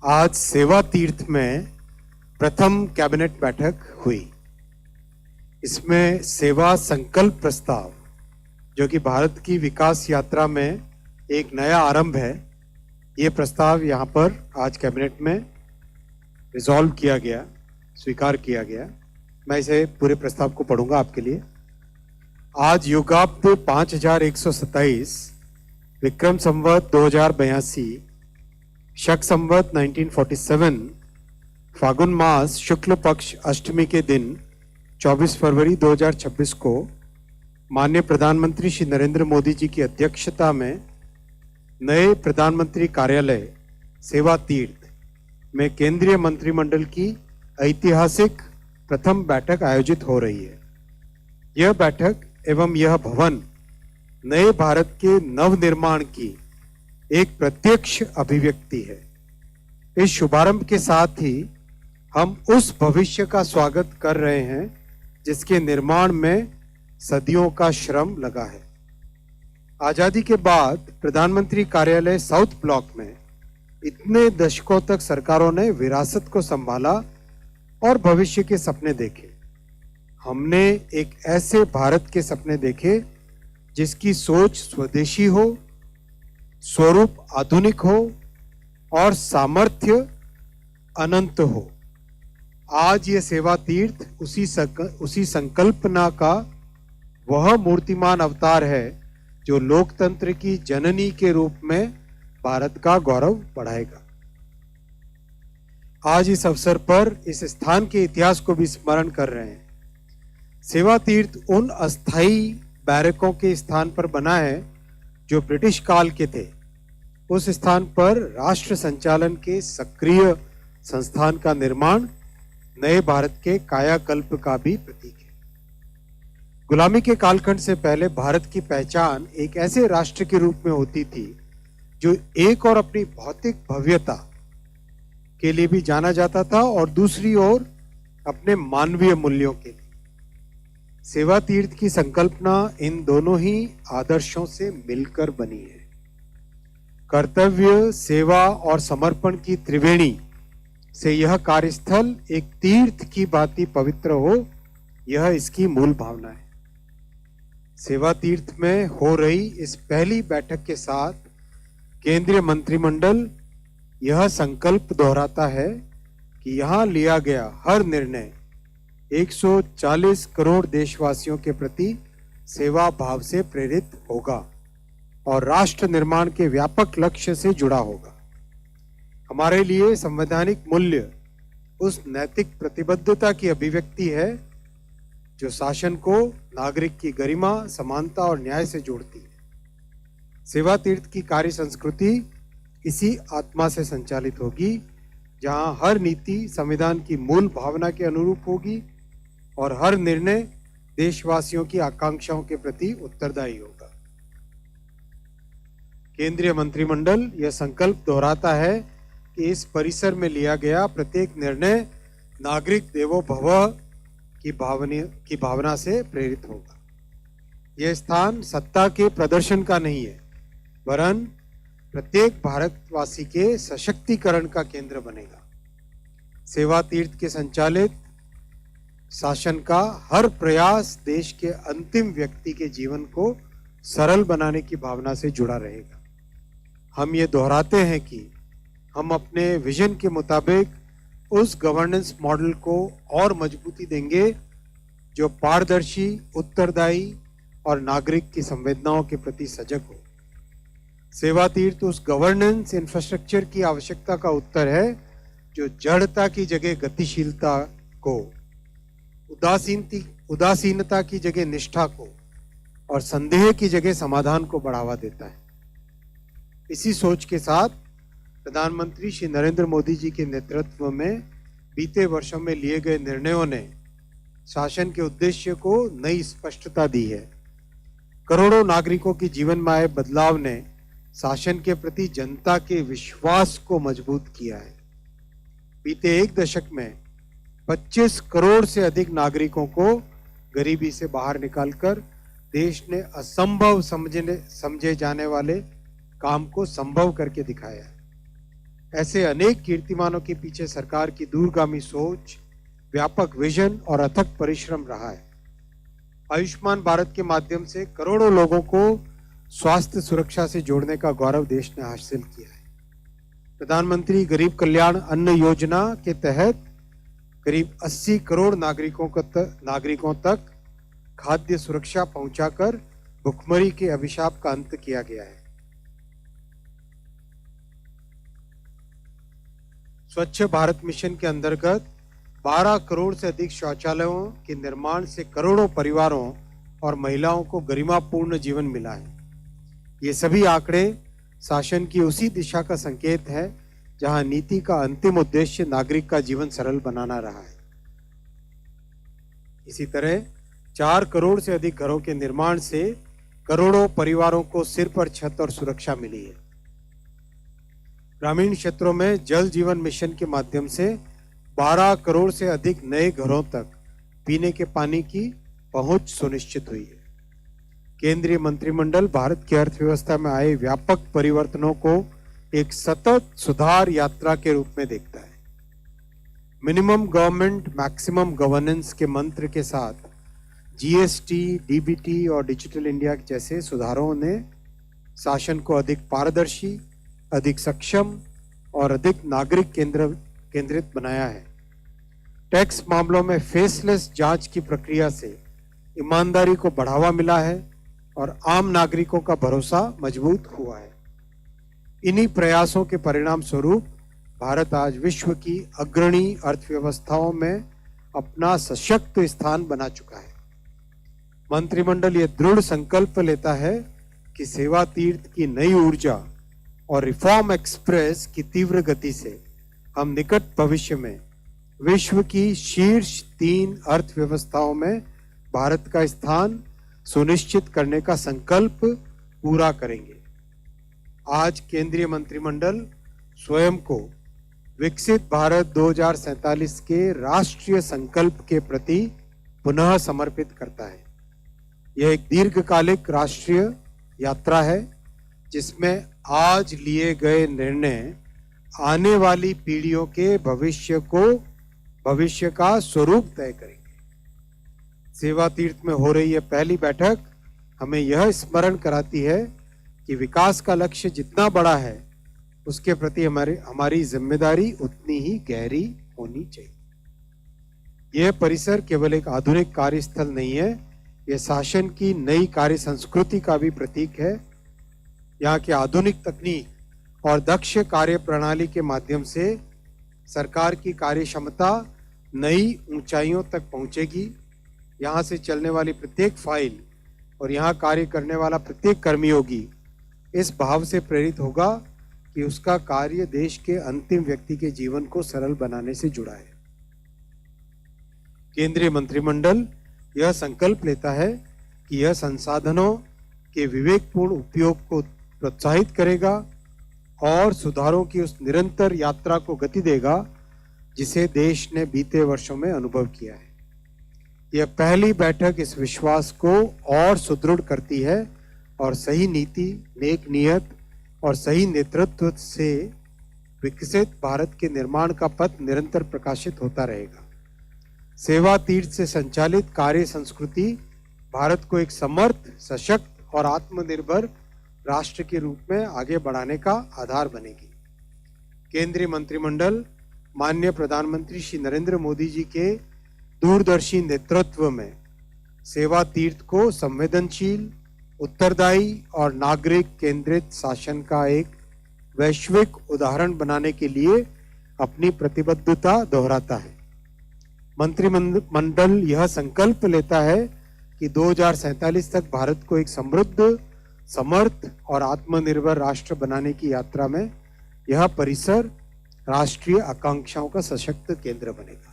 आज सेवा तीर्थ में प्रथम कैबिनेट बैठक हुई। इसमें सेवा संकल्प प्रस्ताव, जो कि भारत की विकास यात्रा में एक नया आरंभ है, ये प्रस्ताव यहाँ पर आज कैबिनेट में रिजॉल्व किया गया, स्वीकार किया गया। मैं इसे पूरे प्रस्ताव को पढ़ूंगा आपके लिए। आज युगाब्द 5127, विक्रम संवत 2082, शक संवत 1947, फागुन मास शुक्ल पक्ष अष्टमी के दिन 24 फरवरी 2026 को माननीय प्रधानमंत्री श्री नरेंद्र मोदी जी की अध्यक्षता में नए प्रधानमंत्री कार्यालय सेवा तीर्थ में केंद्रीय मंत्रिमंडल की ऐतिहासिक प्रथम बैठक आयोजित हो रही है। यह बैठक एवं यह भवन नए भारत के नवनिर्माण की एक प्रत्यक्ष अभिव्यक्ति है। इस शुभारंभ के साथ ही हम उस भविष्य का स्वागत कर रहे हैं जिसके निर्माण में सदियों का श्रम लगा है। आजादी के बाद प्रधानमंत्री कार्यालय साउथ ब्लॉक में इतने दशकों तक सरकारों ने विरासत को संभाला और भविष्य के सपने देखे। हमने एक ऐसे भारत के सपने देखे जिसकी सोच स्वदेशी हो, स्वरूप आधुनिक हो और सामर्थ्य अनंत हो। आज ये सेवा तीर्थ उसी संकल्पना का वह मूर्तिमान अवतार है जो लोकतंत्र की जननी के रूप में भारत का गौरव बढ़ाएगा। आज इस अवसर पर इस स्थान के इतिहास को भी स्मरण कर रहे हैं। सेवा तीर्थ उन अस्थाई बैरकों के स्थान पर बना है जो ब्रिटिश काल के थे। उस स्थान पर राष्ट्र संचालन के सक्रिय संस्थान का निर्माण नए भारत के कायाकल्प का भी प्रतीक है। गुलामी के कालखंड से पहले भारत की पहचान एक ऐसे राष्ट्र के रूप में होती थी जो एक और अपनी भौतिक भव्यता के लिए भी जाना जाता था और दूसरी ओर अपने मानवीय मूल्यों के लिए। सेवा तीर्थ की संकल्पना इन दोनों ही आदर्शों से मिलकर बनी है। कर्तव्य, सेवा और समर्पण की त्रिवेणी से यह कार्यस्थल एक तीर्थ की भांति पवित्र हो, यह इसकी मूल भावना है। सेवा तीर्थ में हो रही इस पहली बैठक के साथ केंद्रीय मंत्रिमंडल यह संकल्प दोहराता है कि यहां लिया गया हर निर्णय 140 करोड़ देशवासियों के प्रति सेवा भाव से प्रेरित होगा और राष्ट्र निर्माण के व्यापक लक्ष्य से जुड़ा होगा। हमारे लिए संवैधानिक मूल्य उस नैतिक प्रतिबद्धता की अभिव्यक्ति है जो शासन को नागरिक की गरिमा, समानता और न्याय से जोड़ती है। सेवा तीर्थ की कार्य संस्कृति इसी आत्मा से संचालित होगी, जहां हर नीति संविधान की मूल भावना के अनुरूप होगी और हर निर्णय देशवासियों की आकांक्षाओं के प्रति उत्तरदायी होगा। केंद्रीय मंत्रिमंडल यह संकल्प दोहराता है कि इस परिसर में लिया गया प्रत्येक निर्णय नागरिक देवो भव की भावना से प्रेरित होगा। यह स्थान सत्ता के प्रदर्शन का नहीं है, वरन प्रत्येक भारतवासी के सशक्तिकरण का केंद्र बनेगा। सेवा तीर्थ के संचालित शासन का हर प्रयास देश के अंतिम व्यक्ति के जीवन को सरल बनाने की भावना से जुड़ा रहेगा। हम ये दोहराते हैं कि हम अपने विजन के मुताबिक उस गवर्नेंस मॉडल को और मजबूती देंगे जो पारदर्शी, उत्तरदायी और नागरिक की संवेदनाओं के प्रति सजग हो। सेवा तीर्थ उस गवर्नेंस इंफ्रास्ट्रक्चर की आवश्यकता का उत्तर है जो जड़ता की जगह गतिशीलता को, उदासीनता की जगह निष्ठा को और संदेह की जगह समाधान को बढ़ावा देता है। इसी सोच के साथ प्रधानमंत्री श्री नरेंद्र मोदी जी के नेतृत्व में बीते वर्षों में लिए गए निर्णयों ने शासन के उद्देश्य को नई स्पष्टता दी है। करोड़ों नागरिकों के जीवन में आए बदलाव ने शासन के प्रति जनता के विश्वास को मजबूत किया है। बीते एक दशक में 25 करोड़ से अधिक नागरिकों को गरीबी से बाहर निकालकर देश ने असंभव समझे जाने वाले काम को संभव करके दिखाया है। ऐसे अनेक कीर्तिमानों के पीछे सरकार की दूरगामी सोच, व्यापक विजन और अथक परिश्रम रहा है। आयुष्मान भारत के माध्यम से करोड़ों लोगों को स्वास्थ्य सुरक्षा से जोड़ने का गौरव देश ने हासिल किया है। प्रधानमंत्री गरीब कल्याण अन्न योजना के तहत करीब 80 करोड़ नागरिकों तक खाद्य सुरक्षा पहुंचाकर भुखमरी के अभिशाप का अंत किया गया है। स्वच्छ भारत मिशन के अंतर्गत 12 करोड़ से अधिक शौचालयों के निर्माण से करोड़ों परिवारों और महिलाओं को गरिमापूर्ण जीवन मिला है। ये सभी आंकड़े शासन की उसी दिशा का संकेत है जहां नीति का अंतिम उद्देश्य नागरिक का जीवन सरल बनाना रहा है। इसी तरह 4 करोड़ से अधिक घरों के निर्माण से करोड़ों परिवारों को सिर पर छत और सुरक्षा मिली है। ग्रामीण क्षेत्रों में जल जीवन मिशन के माध्यम से 12 करोड़ से अधिक नए घरों तक पीने के पानी की पहुंच सुनिश्चित हुई है। केंद्रीय मंत्रिमंडल भारत की अर्थव्यवस्था में आए व्यापक परिवर्तनों को एक सतत सुधार यात्रा के रूप में देखता है। मिनिमम गवर्नमेंट मैक्सिमम गवर्नेंस के मंत्र के साथ जीएसटी, डीबीटी और डिजिटल इंडिया जैसे सुधारों ने शासन को अधिक पारदर्शी, अधिक सक्षम और अधिक नागरिक केंद्रित बनाया है। टैक्स मामलों में फेसलेस जांच की प्रक्रिया से ईमानदारी को बढ़ावा मिला है और आम नागरिकों का भरोसा मजबूत हुआ है। इन्हीं प्रयासों के परिणाम स्वरूप भारत आज विश्व की अग्रणी अर्थव्यवस्थाओं में अपना सशक्त स्थान बना चुका है। मंत्रिमंडल ये दृढ़ संकल्प लेता है कि सेवा तीर्थ की नई ऊर्जा और रिफॉर्म एक्सप्रेस की तीव्र गति से हम निकट भविष्य में विश्व की शीर्ष 3 अर्थव्यवस्थाओं में भारत का स्थान सुनिश्चित करने का संकल्प पूरा करेंगे। आज केंद्रीय मंत्रिमंडल स्वयं को विकसित भारत 2047 के राष्ट्रीय संकल्प के प्रति पुनः समर्पित करता है। यह एक दीर्घकालिक राष्ट्रीय यात्रा है जिसमें आज लिए गए निर्णय आने वाली पीढ़ियों के भविष्य का स्वरूप तय करेंगे। सेवा तीर्थ में हो रही यह पहली बैठक हमें यह स्मरण कराती है कि विकास का लक्ष्य जितना बड़ा है उसके प्रति हमारी जिम्मेदारी उतनी ही गहरी होनी चाहिए। यह परिसर केवल एक आधुनिक कार्यस्थल नहीं है, यह शासन की नई कार्य संस्कृति का भी प्रतीक है। यहाँ की आधुनिक तकनीक और दक्ष कार्य प्रणाली के माध्यम से सरकार की कार्य क्षमता नई ऊंचाइयों तक पहुंचेगी। यहाँ से चलने वाली प्रत्येक फाइल और यहाँ कार्य करने वाला प्रत्येक कर्मयोगी इस भाव से प्रेरित होगा कि उसका कार्य देश के अंतिम व्यक्ति के जीवन को सरल बनाने से जुड़ा है। केंद्रीय मंत्रिमंडल यह संकल्प लेता है कि यह संसाधनों के विवेकपूर्ण उपयोग को प्रोत्साहित करेगा और सुधारों की उस निरंतर यात्रा को गति देगा जिसे देश ने बीते वर्षों में अनुभव किया है। यह पहली बैठक इस विश्वास को और सुदृढ़ करती है और सही नीति, नेक नियत और सही नेतृत्व से विकसित भारत के निर्माण का पथ निरंतर प्रकाशित होता रहेगा। सेवा तीर्थ से संचालित कार्य संस्कृति भारत को एक समर्थ, सशक्त और आत्मनिर्भर राष्ट्र के रूप में आगे बढ़ाने का आधार बनेगी। केंद्रीय मंत्रिमंडल माननीय प्रधानमंत्री श्री नरेंद्र मोदी जी के दूरदर्शी नेतृत्व में सेवा तीर्थ को संवेदनशील, उत्तरदायी और नागरिक केंद्रित शासन का एक वैश्विक उदाहरण बनाने के लिए अपनी प्रतिबद्धता दोहराता है। मंत्रिमंडल यह संकल्प लेता है कि 2047 तक भारत को एक समृद्ध, समर्थ और आत्मनिर्भर राष्ट्र बनाने की यात्रा में यह परिसर राष्ट्रीय आकांक्षाओं का सशक्त केंद्र बनेगा।